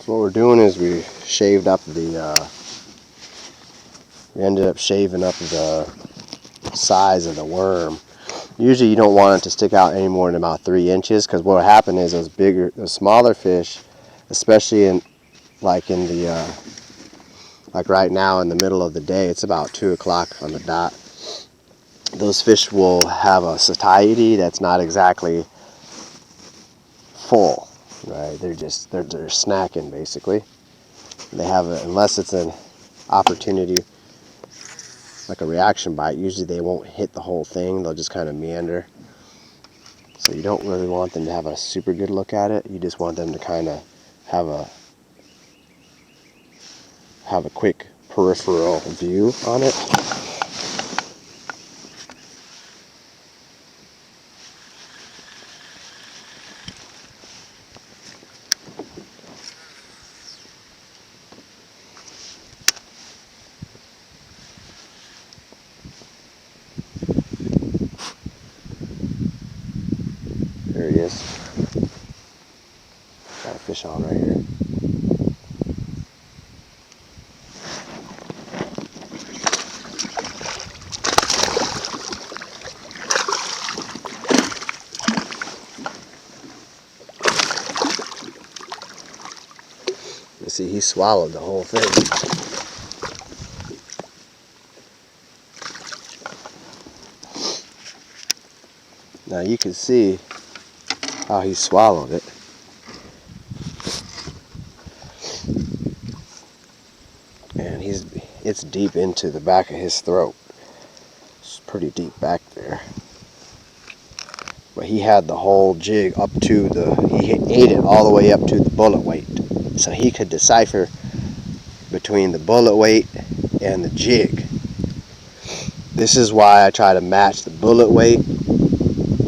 So what we're doing is we shaved up the, we ended up shaving up the size of the worm. Usually you don't want it to stick out any more than about 3 inches, because what will happen is those smaller fish, especially in the like right now in the middle of the day, it's about 2 o'clock on the dot. Those fish will have a satiety that's not exactly full, right? They're snacking basically. They have unless it's an opportunity like a reaction bite, usually they won't hit the whole thing, they'll just kind of meander. So you don't really want them to have a super good look at it, you just want them to kind of have a quick peripheral view on it. There he is. Got a fish on right here. You see, he swallowed the whole thing. Now you can see how he swallowed it. And it's deep into the back of his throat. It's pretty deep back there. But he had the whole jig up to he ate it all the way up to the bullet weight. So he could decipher between the bullet weight and the jig. This is why I try to match the bullet weight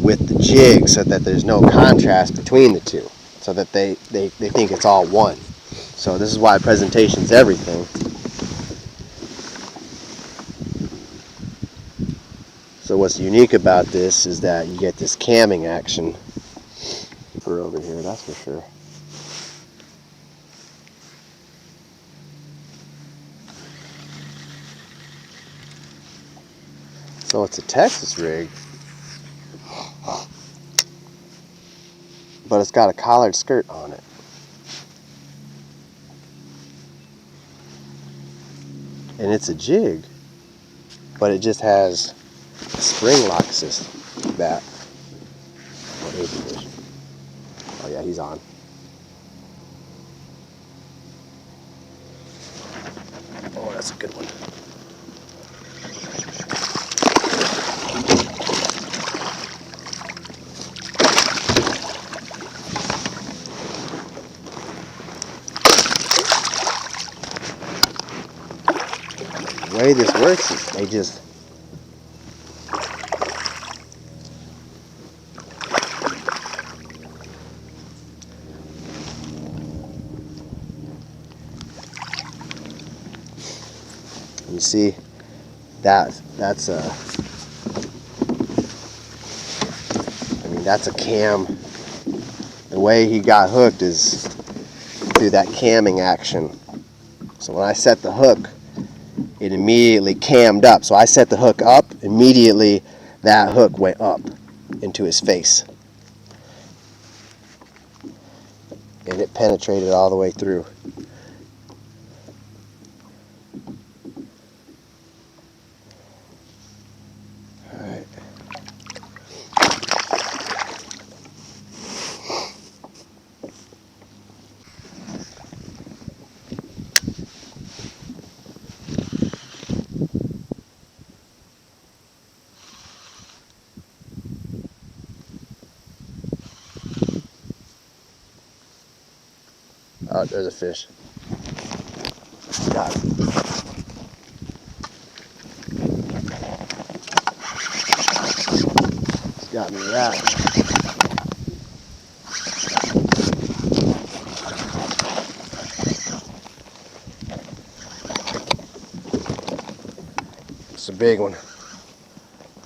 with the jig so that there's no contrast between the two, so that they think it's all one. So this is why presentation's everything. So what's unique about this is that you get this camming action for over here, that's for sure. So it's a Texas rig, but it's got a collared skirt on it. And it's a jig, but it just has a spring lock system like that. Oh, here's the fish. Oh yeah, he's on. Oh, that's a good one. The way this works is they just you see that's a cam. The way he got hooked is through that camming action. So when I set the hook, it immediately cammed up. So I set the hook up, immediately that hook went up into his face. And it penetrated all the way through. Alright. Oh, there's a fish. Got it. It's got me that. It's a big one.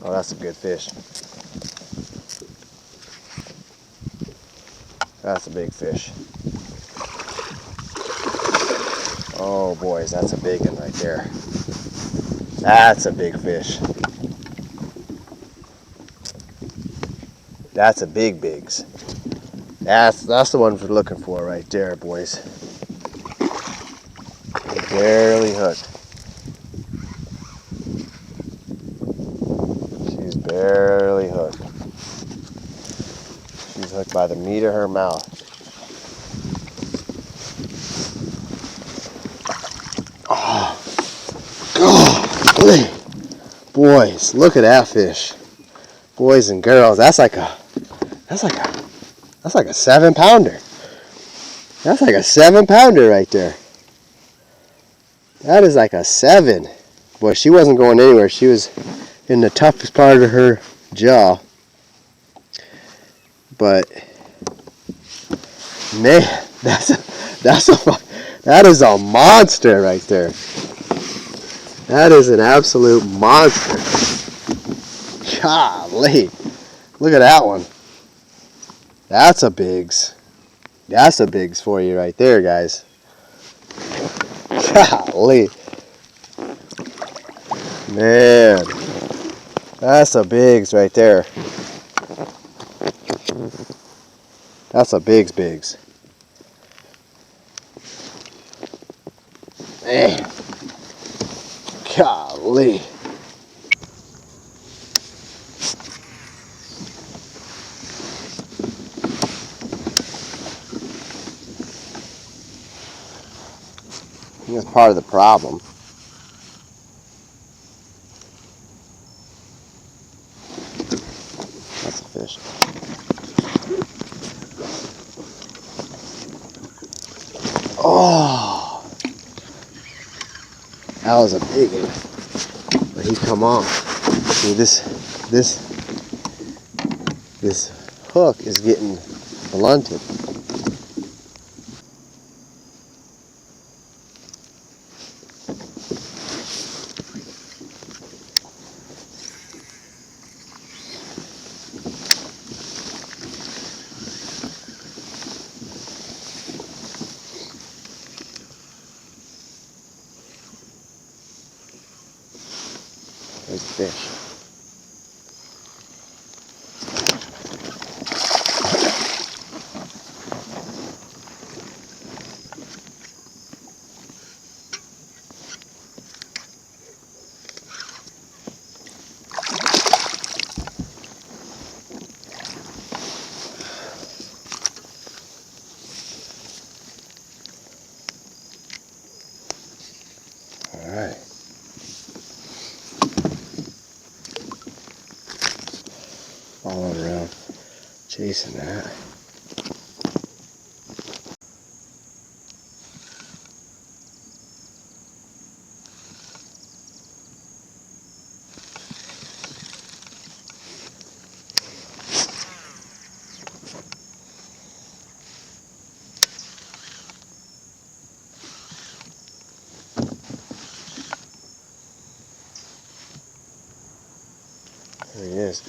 Oh, that's a good fish. That's a big fish. Oh boys, that's a big one right there. That's a big fish. That's a bigs. That's the one we're looking for right there, boys. Barely hooked. She's barely hooked. She's hooked by the meat of her mouth. Oh, golly. Boys, look at that fish. Boys and girls, that's like a 7-pounder. That's like a 7-pounder right there. That is like a 7. Boy, she wasn't going anywhere. She was in the toughest part of her jaw. But man, that is a monster right there. That is an absolute monster. Golly, look at that one. That's a bigs. That's a bigs for you right there, guys. Golly, man, that's a bigs right there. That's a bigs. Man, golly. That's part of the problem. That's a fish. Oh, that was a big one. But he's come on. See, this hook is getting blunted. There's the fish. All right. Following around, chasing that. There he is.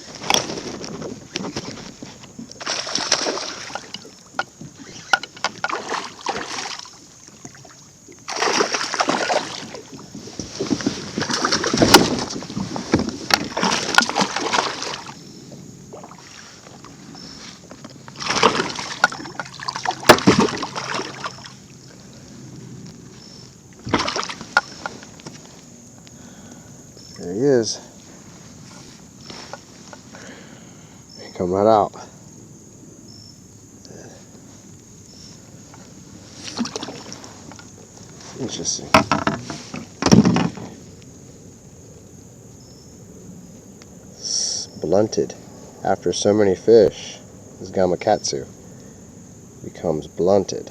There he is. He come right out. Interesting. It's blunted. After so many fish, this Gamakatsu becomes blunted.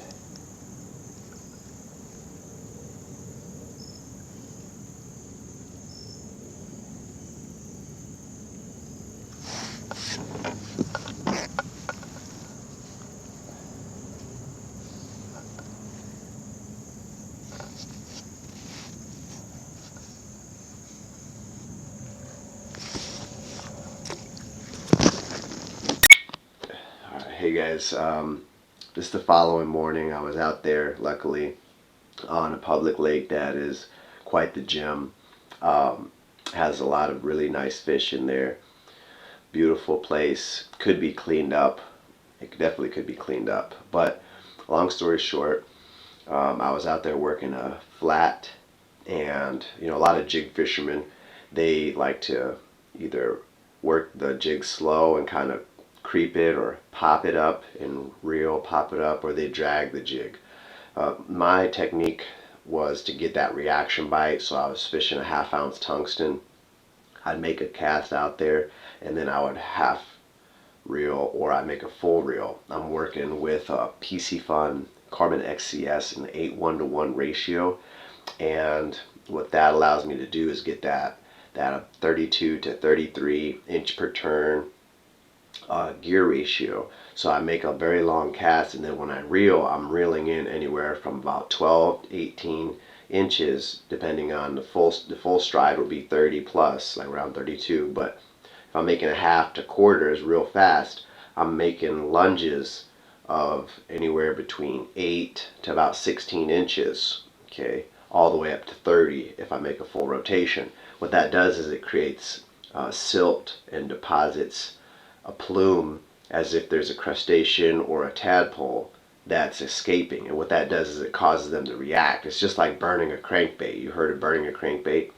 Hey guys, just the following morning I was out there, luckily on a public lake that is quite the gem. Has a lot of really nice fish in there. Beautiful place. Could be cleaned up. It definitely could be cleaned up. But long story short, I was out there working a flat, and you know, a lot of jig fishermen, they like to either work the jig slow and kind of creep it, or pop it up and reel, pop it up, or they drag the jig. My technique was to get that reaction bite, so I was fishing a 1/2 ounce tungsten. I'd make a cast out there, and then I would half reel, or I make a full reel. I'm working with a Piscifun Carbon XCS in the 8:1 ratio, and what that allows me to do is get that 32 to 33 inch per turn gear ratio. So I make a very long cast, and then when I reel, I'm reeling in anywhere from about 12 to 18 inches, depending on the full stride will be 30 plus, like around 32. But if I'm making a half to quarters real fast, I'm making lunges of anywhere between 8 to about 16 inches, okay, all the way up to 30 if I make a full rotation. What that does is it creates silt and deposits a plume as if there's a crustacean or a tadpole that's escaping. And what that does is it causes them to react. It's just like burning a crankbait. You heard of burning a crankbait?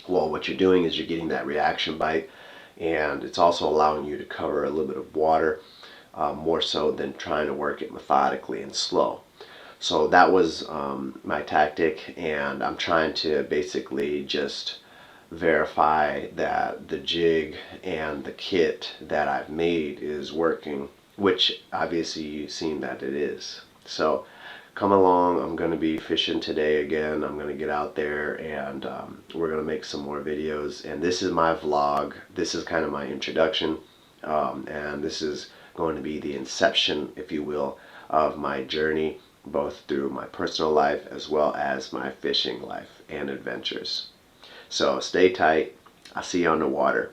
Well, what you're doing is you're getting that reaction bite, and it's also allowing you to cover a little bit of water, more so than trying to work it methodically and slow. So that was my tactic, and I'm trying to basically just verify that the jig and the kit that I've made is working, which obviously you've seen that it is. So come along. I'm going to be fishing today again. I'm going to get out there, and we're going to make some more videos. And this is my vlog. This is kind of my introduction, and this is going to be the inception, if you will, of my journey, both through my personal life as well as my fishing life and adventures. So stay tight. I'll see you on the water.